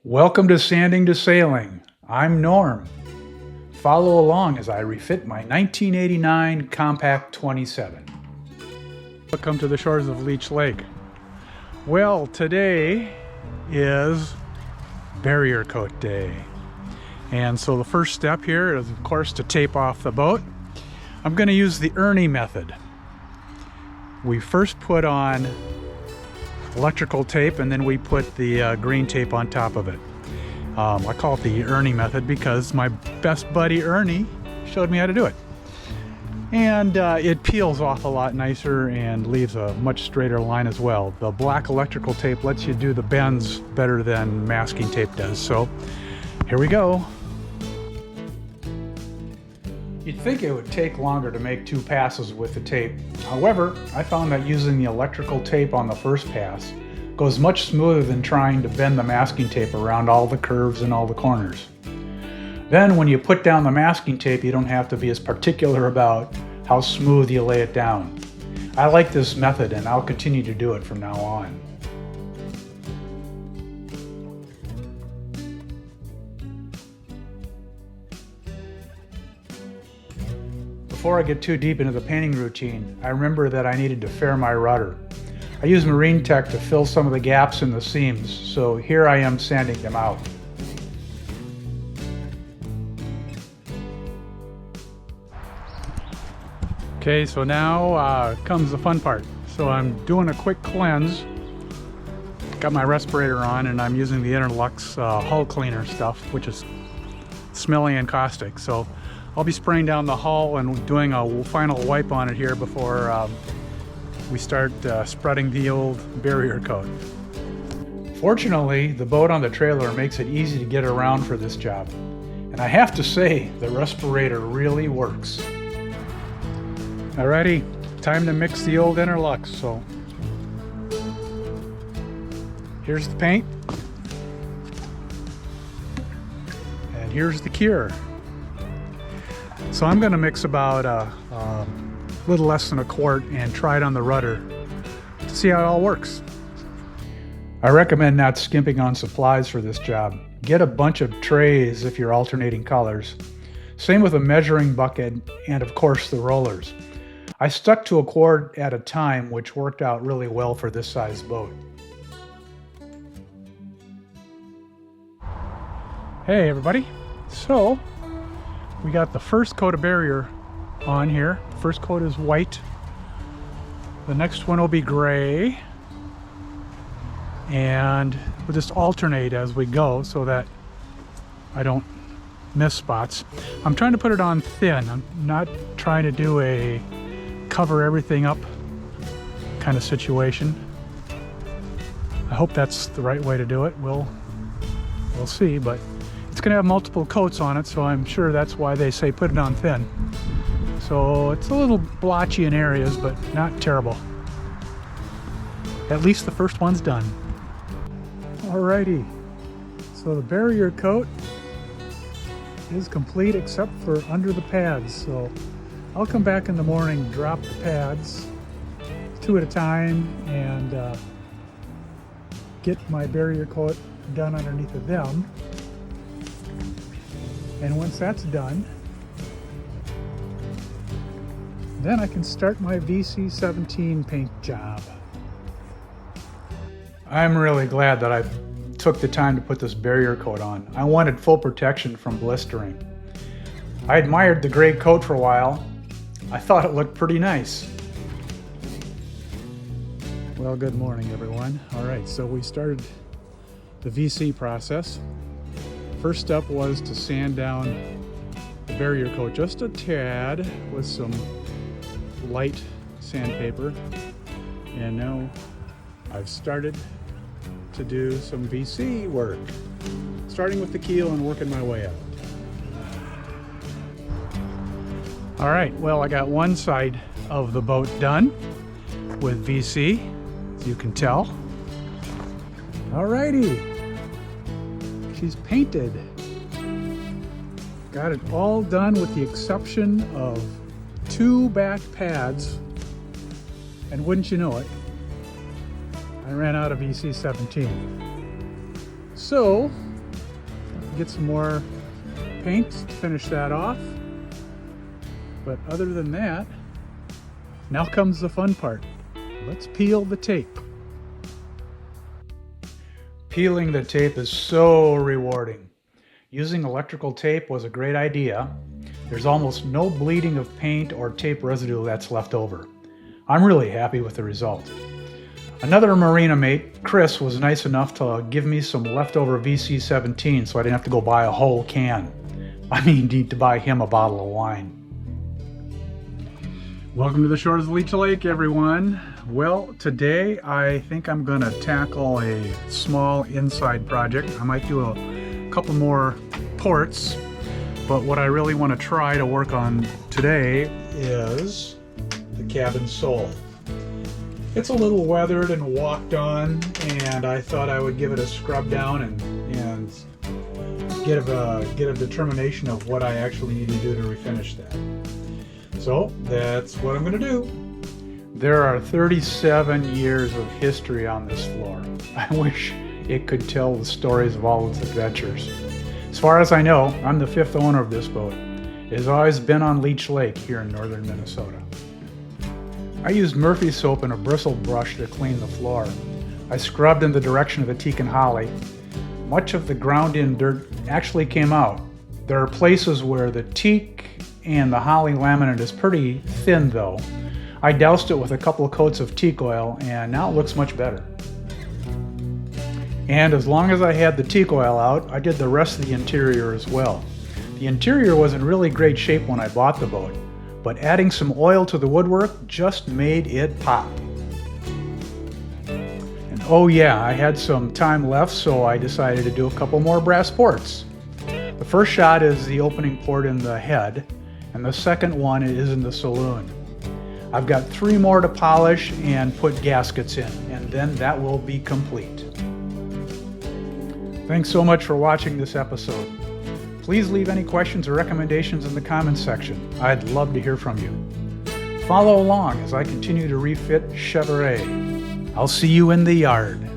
Welcome to Sanding to Sailing. I'm Norm. Follow along as I refit my 1989 Com-Pac 27. Welcome to the shores of Leech Lake. Well, today is barrier coat day. And so the first step here is, of course, to tape off the boat. I'm going to use the Ernie method. We first put on electrical tape and then we put the green tape on top of it. I call it the Ernie method because my best buddy Ernie showed me how to do it. And it peels off a lot nicer and leaves a much straighter line as well. The black electrical tape lets you do the bends better than masking tape does. So here we go. You'd think it would take longer to make two passes with the tape. However, I found that using the electrical tape on the first pass goes much smoother than trying to bend the masking tape around all the curves and all the corners. Then when you put down the masking tape, you don't have to be as particular about how smooth you lay it down. I like this method and I'll continue to do it from now on. Before I get too deep into the painting routine, I remember that I needed to fair my rudder. I used Marine Tech to fill some of the gaps in the seams, so here I am sanding them out. Okay, so now comes the fun part. So I'm doing a quick cleanse. Got my respirator on and I'm using the Interlux hull cleaner stuff, which is smelly and caustic. So I'll be spraying down the hull and doing a final wipe on it here before we start spreading the old barrier coat. Fortunately, the boat on the trailer makes it easy to get around for this job. And I have to say, the respirator really works. Alrighty, time to mix the old Interlux. So here's the paint. And here's the cure. So I'm going to mix about a little less than a quart and try it on the rudder to see how it all works. I recommend not skimping on supplies for this job. Get a bunch of trays if you're alternating colors. Same with a measuring bucket and of course the rollers. I stuck to a quart at a time, which worked out really well for this size boat. Hey everybody, so we got the first coat of barrier on here. The first coat is white. The next one will be gray. And we'll just alternate as we go so that I don't miss spots. I'm trying to put it on thin. I'm not trying to do a cover everything up kind of situation. I hope that's the right way to do it. We'll see, but it's going to have multiple coats on it, so I'm sure that's why they say put it on thin. So it's a little blotchy in areas, but not terrible. At least the first one's done. Alrighty, so the barrier coat is complete except for under the pads. So I'll come back in the morning, drop the pads two at a time, and get my barrier coat done underneath of them. And once that's done, then I can start my VC17 paint job. I'm really glad that I took the time to put this barrier coat on. I wanted full protection from blistering. I admired the gray coat for a while. I thought it looked pretty nice. Well, good morning everyone. All right, so we started the VC process. First step was to sand down the barrier coat just a tad with some light sandpaper. And now I've started to do some VC work, starting with the keel and working my way out. All right, well, I got one side of the boat done with VC, as you can tell. All righty. She's painted. Got it all done with the exception of two back pads, and wouldn't you know it, I ran out of VC17. So get some more paint to finish that off. But other than that, now comes the fun part. Let's peel the tape. Peeling the tape is so rewarding. Using electrical tape was a great idea. There's almost no bleeding of paint or tape residue that's left over. I'm really happy with the result. Another marina mate, Chris, was nice enough to give me some leftover VC17 so I didn't have to go buy a whole can. I mean, need to buy him a bottle of wine. Welcome to the shores of Leech Lake, everyone. Well, today I think I'm going to tackle a small inside project. I might do a couple more ports, but what I really want to try to work on today is the cabin sole. It's a little weathered and walked on, and I thought I would give it a scrub down and get a determination of what I actually need to do to refinish that. So that's what I'm going to do. There are 37 years of history on this floor. I wish it could tell the stories of all its adventures. As far as I know, I'm the 5th owner of this boat. It has always been on Leech Lake here in northern Minnesota. I used Murphy soap and a bristle brush to clean the floor. I scrubbed in the direction of the teak and holly. Much of the ground-in dirt actually came out. There are places where the teak and the holly laminate is pretty thin though. I doused it with a couple of coats of teak oil and now it looks much better. And as long as I had the teak oil out, I did the rest of the interior as well. The interior was in really great shape when I bought the boat, but adding some oil to the woodwork just made it pop. And oh yeah, I had some time left, so I decided to do a couple more brass ports. The first shot is the opening port in the head, and the second one is in the saloon. I've got 3 more to polish and put gaskets in, and then that will be complete. Thanks so much for watching this episode. Please leave any questions or recommendations in the comments section. I'd love to hear from you. Follow along as I continue to refit Chevrolet. I'll see you in the yard.